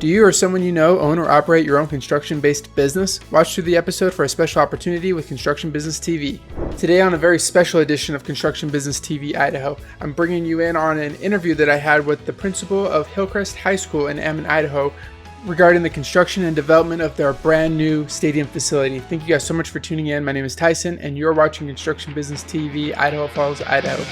Do you or someone you know own or operate your own construction-based business? Watch through the episode for a special opportunity with Construction Business TV. Today on a very special edition of Construction Business TV Idaho, I'm bringing you in on an interview that I had with the principal of Hillcrest High School in Ammon, Idaho, regarding the construction and development of their brand new stadium facility. Thank you guys so much for tuning in. My name is Tyson, and you're watching Construction Business TV, Idaho Falls, Idaho.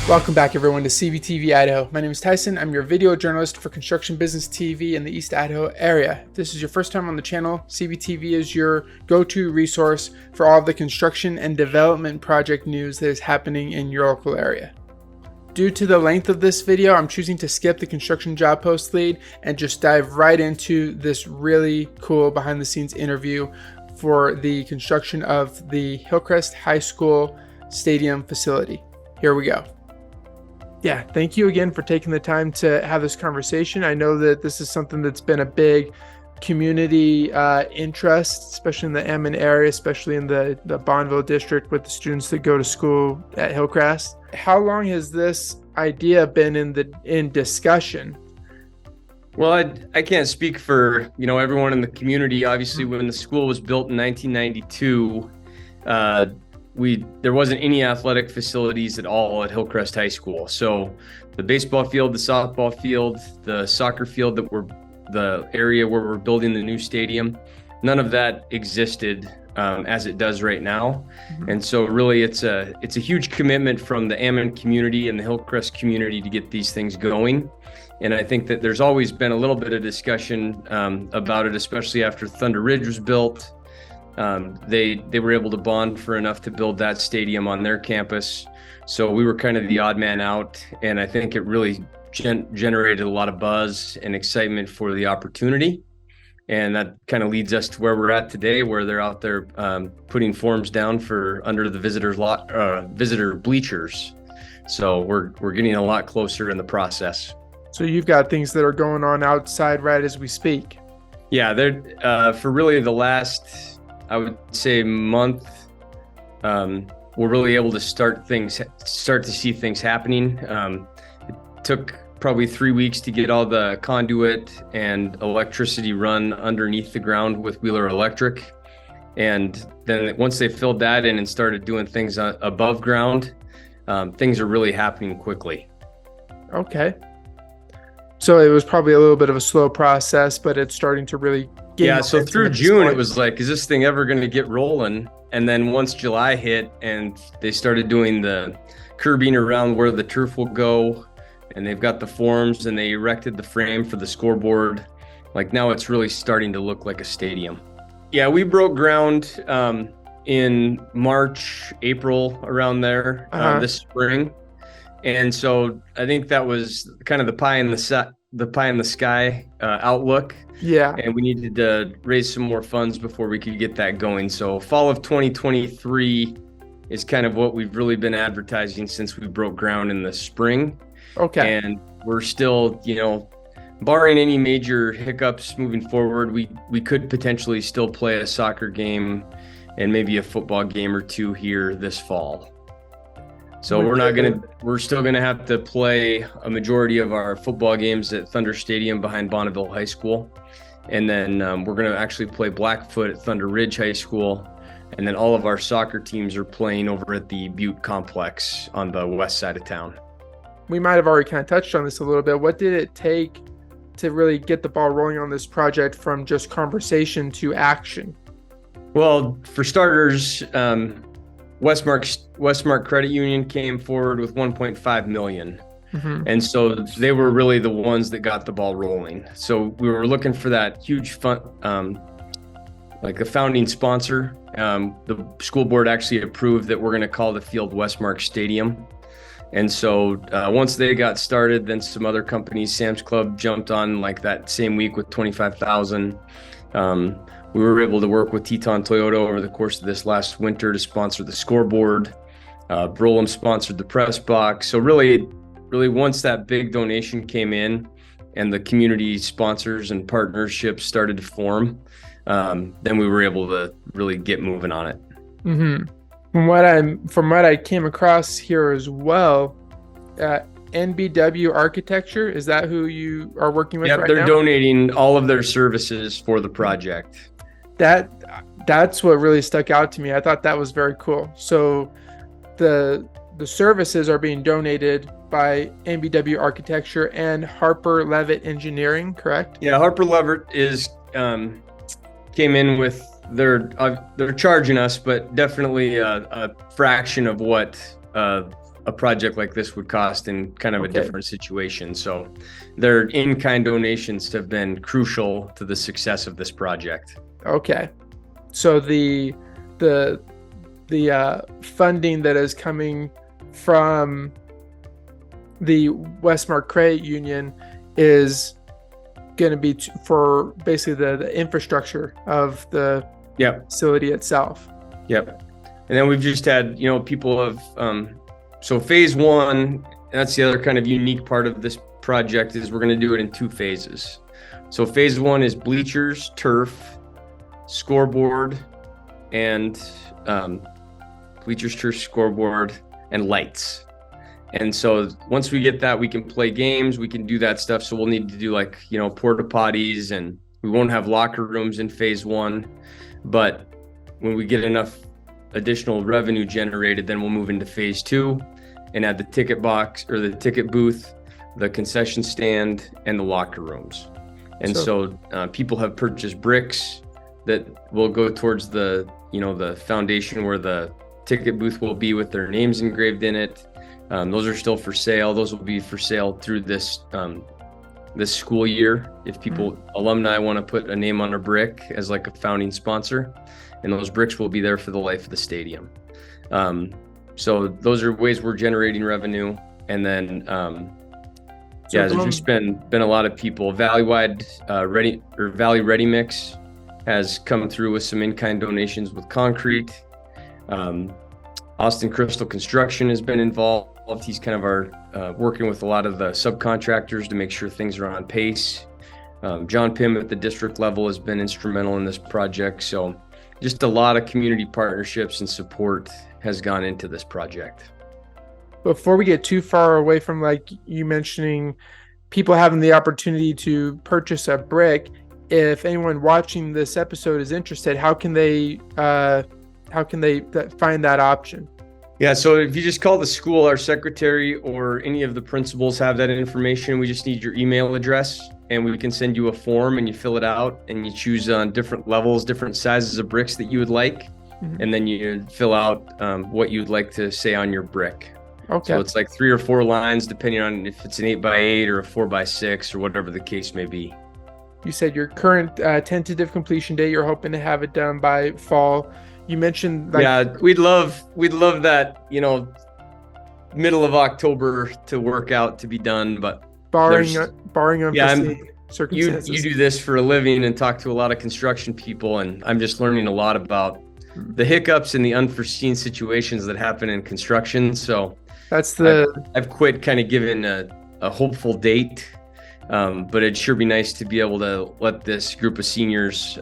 Welcome back everyone to CBTV Idaho. My name is Tyson. I'm your video journalist for Construction Business TV in the East Idaho area. If this is your first time on the channel, CBTV is your go-to resource for all of the construction and development project news that is happening in your local area. Due to the length of this video, I'm choosing to skip the construction job post lead and just dive right into this really cool behind the scenes interview for the construction of the Hillcrest High School stadium facility. Here we go. Yeah, thank you again for taking the time to have this conversation. I know that this is something that's been a big community interest, especially in the Ammon area, especially in the Bonneville district with the students that go to school at Hillcrest. How long has this idea been in discussion? Well, I can't speak for everyone in the community. Obviously, when the school was built in 1992, there wasn't any athletic facilities at all at Hillcrest High School. So the baseball field, the softball field, the soccer field the area where we're building the new stadium, none of that existed as it does right now. Mm-hmm. And so really it's a huge commitment from the Ammon community and the Hillcrest community to get these things going. And I think that there's always been a little bit of discussion about it, especially after Thunder Ridge was built. They were able to bond for enough to build that stadium on their campus. So we were kind of the odd man out. And I think it really generated a lot of buzz and excitement for the opportunity. And that kind of leads us to where we're at today, where they're out there putting forms down for under the visitor bleachers. So we're getting a lot closer in the process. So you've got things that are going on outside right as we speak. Yeah, they're for really the last, I would say, month, we're really able to start to see things happening. It took probably 3 weeks to get all the conduit and electricity run underneath the ground with Wheeler Electric. And then once they filled that in and started doing things above ground, things are really happening quickly. Okay. So it was probably a little bit of a slow process, but it's starting to really so through June, it was like, is this thing ever going to get rolling? And then once July hit and they started doing the curbing around where the turf will go, and they've got the forms and they erected the frame for the scoreboard, like now it's really starting to look like a stadium. Yeah, we broke ground in March, April, around there this spring. And so I think that was kind of the pie in the sky outlook. Yeah. And we needed to raise some more funds before we could get that going. So fall of 2023 is kind of what we've really been advertising since we broke ground in the spring. Okay. And we're still, barring any major hiccups moving forward, we could potentially still play a soccer game and maybe a football game or two here this fall. So we're still gonna have to play a majority of our football games at Thunder Stadium behind Bonneville High School. And then we're gonna actually play Blackfoot at Thunder Ridge High School. And then all of our soccer teams are playing over at the Butte Complex on the west side of town. We might have already kind of touched on this a little bit. What did it take to really get the ball rolling on this project from just conversation to action? Well, for starters, Westmark Credit Union came forward with $1.5 million. Mm-hmm. And so they were really the ones that got the ball rolling. So we were looking for that huge fund, like a founding sponsor. The school board actually approved that we're going to call the field Westmark Stadium. And so once they got started, then some other companies, Sam's Club jumped on like that same week with $25,000. We were able to work with Teton Toyota over the course of this last winter to sponsor the scoreboard. Brolem sponsored the press box. So really once that big donation came in and the community sponsors and partnerships started to form, then we were able to really get moving on it. Mm-hmm. from what I came across here as well, NBW Architecture, is that who you are working with right now? They're donating all of their services for the project. That's what really stuck out to me. I thought that was very cool. So the services are being donated by NBW Architecture and Harper Levitt Engineering, correct? Yeah, Harper Levitt came in with they're charging us, but definitely a fraction of what a project like this would cost in kind of a different situation. So their in-kind donations have been crucial to the success of this project. Okay. So the funding that is coming from the Westmark Credit Union is going to be for basically the infrastructure of the facility itself. Yep. And then we've just had, people have, so phase one, that's the other kind of unique part of this project, is we're going to do it in 2 phases. So phase one is bleachers, turf, scoreboard, and bleachers, turf, scoreboard, and lights. And so once we get that, we can play games, we can do that stuff. So we'll need to do porta potties, and we won't have locker rooms in phase one. But when we get enough additional revenue generated, then we'll move into phase two and add the ticket box or the ticket booth, the concession stand, and the locker rooms. And so people have purchased bricks that will go towards the foundation where the ticket booth will be with their names engraved in it. Those are still for sale. Those will be for sale through this school year. If alumni want to put a name on a brick as like a founding sponsor, and those bricks will be there for the life of the stadium. So those are ways we're generating revenue. And then, there's just been a lot of people. Valley Ready Mix has come through with some in-kind donations with concrete. Austin Crystal Construction has been involved. He's kind of our working with a lot of the subcontractors to make sure things are on pace. John Pym at the district level has been instrumental in this project. So just a lot of community partnerships and support has gone into this project. Before we get too far away from, like you mentioning, people having the opportunity to purchase a brick, if anyone watching this episode is interested, how can they find that option? Yeah, so if you just call the school, our secretary or any of the principals have that information. We just need your email address, and we can send you a form, and you fill it out, and you choose on different levels, different sizes of bricks that you would like, and then you fill out what you'd like to say on your brick. Okay. So it's like 3 or 4 lines, depending on if it's an 8x8 or a 4x6 or whatever the case may be. You said your current tentative completion date, you're hoping to have it done by fall. You mentioned we'd love that, middle of October to work out to be done, but barring unforeseen circumstances. You do this for a living and talk to a lot of construction people, and I'm just learning a lot about the hiccups and the unforeseen situations that happen in construction. So I've quit kind of giving a hopeful date, but it'd sure be nice to be able to let this group of seniors.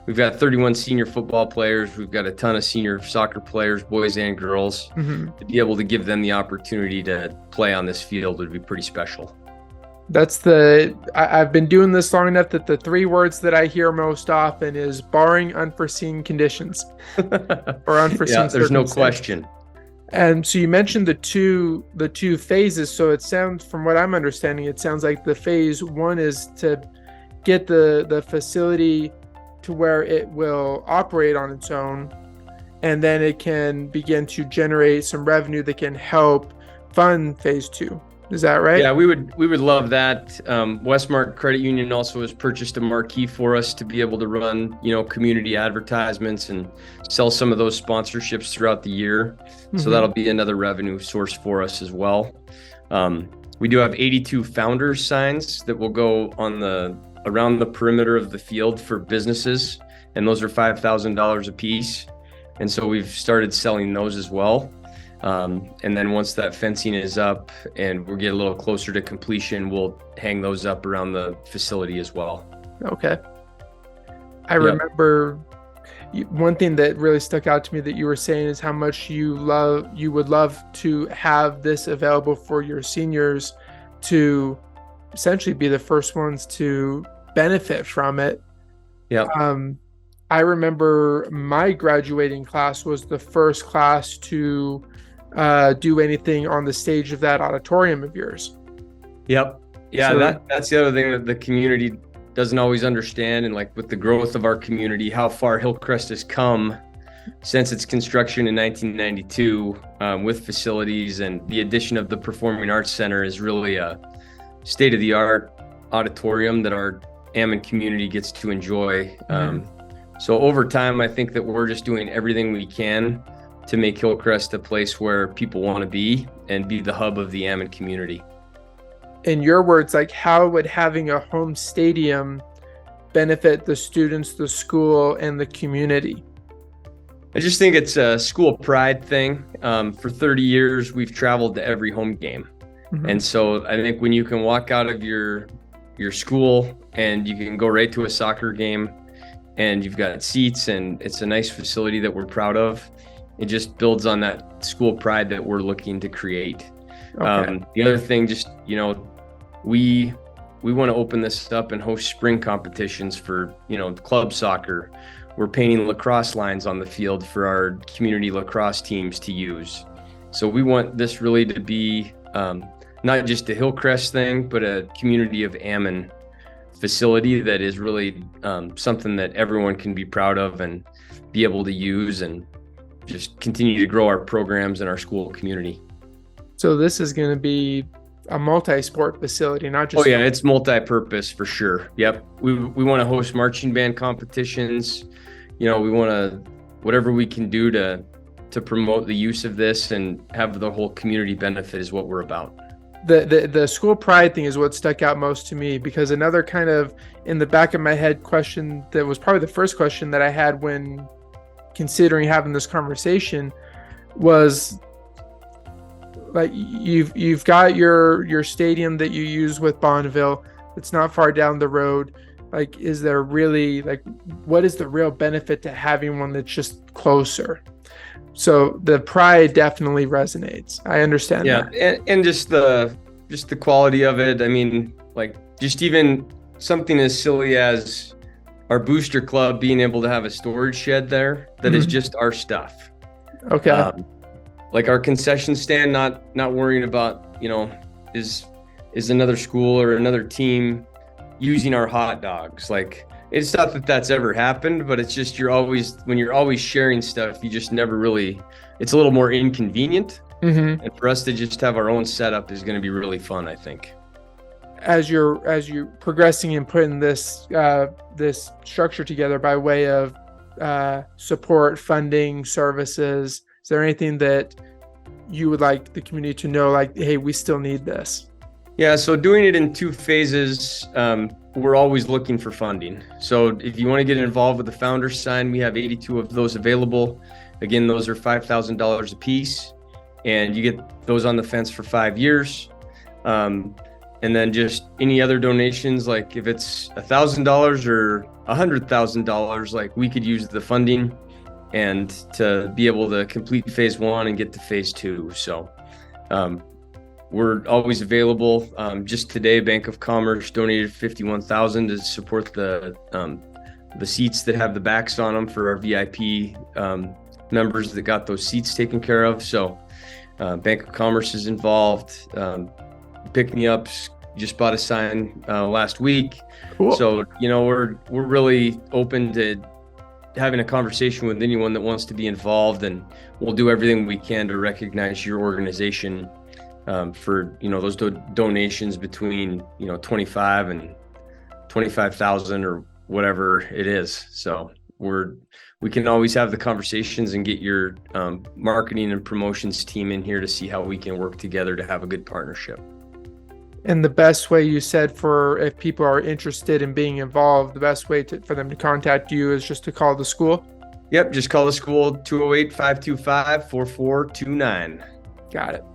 We've got 31 senior football players. We've got a ton of senior soccer players, boys and girls. To be able to give them the opportunity to play on this field would be pretty special. I've been doing this long enough that the 3 words that I hear most often is barring unforeseen conditions or unforeseen there's no question. And so you mentioned the two phases. So it sounds, from what I'm understanding, it sounds like the phase 1 is to get the facility to where it will operate on its own, and then it can begin to generate some revenue that can help fund phase 2. Is that right? Yeah, we would love that. Westmark Credit Union also has purchased a marquee for us to be able to run, community advertisements and sell some of those sponsorships throughout the year. So that'll be another revenue source for us as well. We do have 82 founders signs that will go on around the perimeter of the field for businesses, and those are $5,000 a piece. And so we've started selling those as well. And then once that fencing is up and we get a little closer to completion, we'll hang those up around the facility as well. Okay. I remember one thing that really stuck out to me that you were saying is how much you would love to have this available for your seniors to essentially be the first ones to benefit from it. Yeah. I remember my graduating class was the first class to do anything on the stage of that auditorium of yours. Yep. Yeah, So- that's the other thing that the community doesn't always understand. And like with the growth of our community, how far Hillcrest has come since its construction in 1992, with facilities and the addition of the Performing Arts Center is really a state-of-the-art auditorium that our Ammon community gets to enjoy. So over time, I think that we're just doing everything we can to make Hillcrest a place where people want to be and be the hub of the Ammon community. In your words, like how would having a home stadium benefit the students, the school, and the community? I just think it's a school pride thing. For 30 years, we've traveled to every home game. And so I think when you can walk out of your school and you can go right to a soccer game and you've got seats and it's a nice facility that we're proud of, it just builds on that school pride that we're looking to create. Okay. The other thing, just, we want to open this up and host spring competitions for, club soccer. We're painting lacrosse lines on the field for our community lacrosse teams to use. So we want this really to be not just a Hillcrest thing, but a community of Ammon facility that is really something that everyone can be proud of and be able to use and just continue to grow our programs in our school community. So this is going to be a multi-sport facility, not just... Oh yeah, it's multi-purpose for sure. Yep. We want to host marching band competitions. We want to, whatever we can do to promote the use of this and have the whole community benefit is what we're about. The school pride thing is what stuck out most to me, because another kind of in the back of my head question that was probably the first question that I had when considering having this conversation was like, you've got your stadium that you use with Bonneville. It's not far down the road. Like, is there really, like, what is the real benefit to having one that's just closer? So the pride definitely resonates. I understand that. And just the quality of it. I mean, like, just even something as silly as our booster club being able to have a storage shed there that is just our stuff. Okay. Like our concession stand, not worrying about, is another school or another team using our hot dogs. Like, it's not that that's ever happened, but it's just when you're always sharing stuff, you just never really, it's a little more inconvenient. And for us to just have our own setup is going to be really fun, I think. As you're progressing and putting this structure together by way of support, funding, services, is there anything that you would like the community to know, like, hey, we still need this? Yeah, so doing it in 2 phases, we're always looking for funding. So if you want to get involved with the Founders Sign, we have 82 of those available. Again, those are $5,000 a piece, and you get those on the fence for 5 years. And then just any other donations, like if it's $1,000 or $100,000, like we could use the funding and to be able to complete phase 1 and get to phase 2. So we're always available. Just today, Bank of Commerce donated $51,000 to support the seats that have the backs on them for our VIP members that got those seats taken care of. So Bank of Commerce is involved. Pick Me Ups just bought a sign last week. Cool. So we're really open to having a conversation with anyone that wants to be involved, and we'll do everything we can to recognize your organization for those donations between 25 and 25,000 or whatever it is. So we can always have the conversations and get your marketing and promotions team in here to see how we can work together to have a good partnership. And the best way, you said, for if people are interested in being involved, the best way for them to contact you is just to call the school? Yep, just call the school, 208-525-4429. Got it.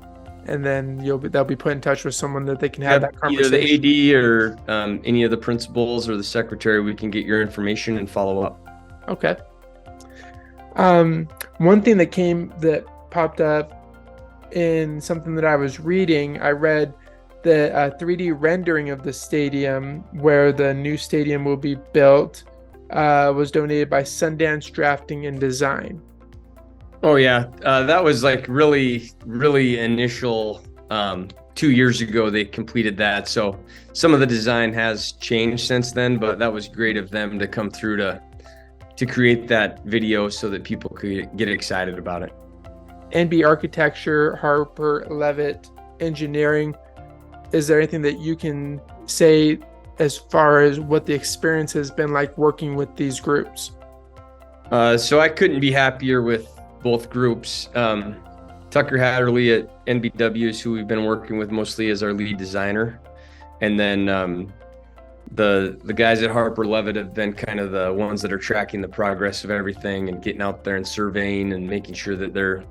And then they'll be put in touch with someone that they can have that conversation. Either the AD or any of the principals or the secretary, we can get your information and follow up. Okay. One thing that popped up in something that I was reading, I read the 3D rendering of the stadium where the new stadium will be built was donated by Sundance Drafting and Design. Oh yeah, that was like really initial. 2 years ago they completed that, so some of the design has changed since then, but that was great of them to come through to create that video so that people could get excited about it. NB Architecture, Harper Levitt Engineering. Is there anything that you can say as far as what the experience has been like working with these groups? So I couldn't be happier with both groups. Tucker Hatterley at NBW is who we've been working with mostly as our lead designer. And then the guys at Harper Levitt have been kind of the ones that are tracking the progress of everything and getting out there and surveying and making sure that they're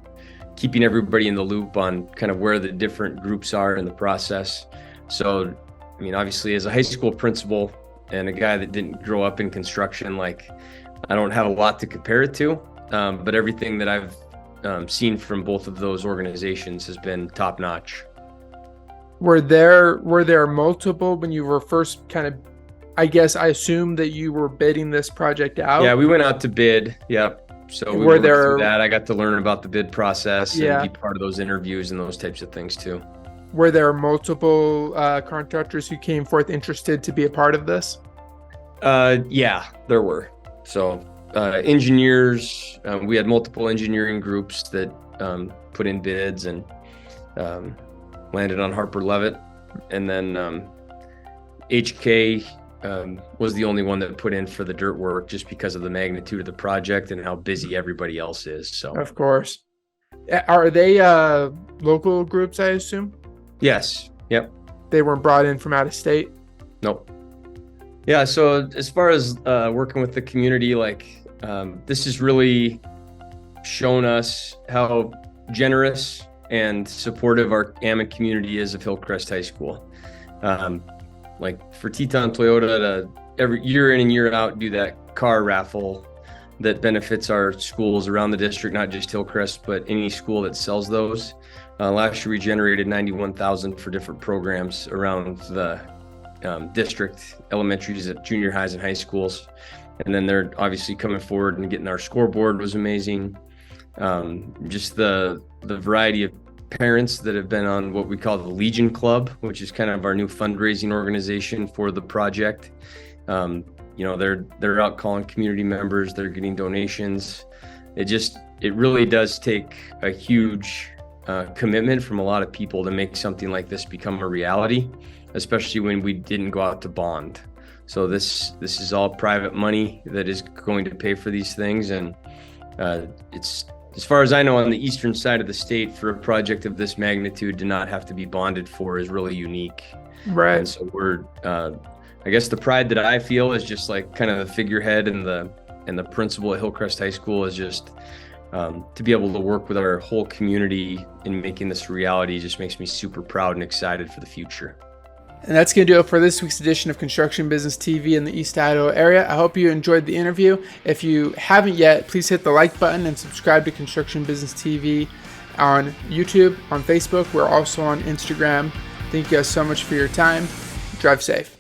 keeping everybody in the loop on kind of where the different groups are in the process. So, I mean, obviously as a high school principal and a guy that didn't grow up in construction, like I don't have a lot to compare it to, but everything that I've seen from both of those organizations has been top notch. Were there multiple when you were first kind of, I assume that you were bidding this project out? Yeah, we went out to bid. Yep. So we went through that. I got to learn about the bid process and be part of those interviews and those types of things too. Were there multiple contractors who came forth interested to be a part of this? Yeah, there were. So engineers, we had multiple engineering groups that put in bids and landed on Harper Levitt. And then HK was the only one that put in for the dirt work just because of the magnitude of the project and how busy everybody else is. So of course. Are they local groups, I assume? Yes. Yep. They weren't brought in from out of state? Nope. Yeah, so as far as working with the community, like this has really shown us how generous and supportive our Ammon community is of Hillcrest High School. Like for Teton Toyota to every year in and year out do that car raffle that benefits our schools around the district, not just Hillcrest, but any school that sells those. Last year we generated $91,000 for different programs around the district, elementaries, junior highs and high schools. And then they're obviously coming forward and getting our scoreboard was amazing. Just the variety of parents that have been on what we call the Legion Club, which is kind of our new fundraising organization for the project. You know, they're out calling community members, they're getting donations. It really does take a huge commitment from a lot of people to make something like this become a reality, especially when we didn't go out to bond. So this is all private money that is going to pay for these things, and it's, as far as I know, on the eastern side of the state, for a project of this magnitude to not have to be bonded for is really unique. Right. And so we're, I guess the pride that I feel is just like kind of the figurehead and the principal at Hillcrest High School is just to be able to work with our whole community in making this a reality just makes me super proud and excited for the future. And that's going to do it for this week's edition of Construction Business TV in the East Idaho area. I hope you enjoyed the interview. If you haven't yet, please hit the like button and subscribe to Construction Business TV on YouTube, on Facebook. We're also on Instagram. Thank you guys so much for your time. Drive safe.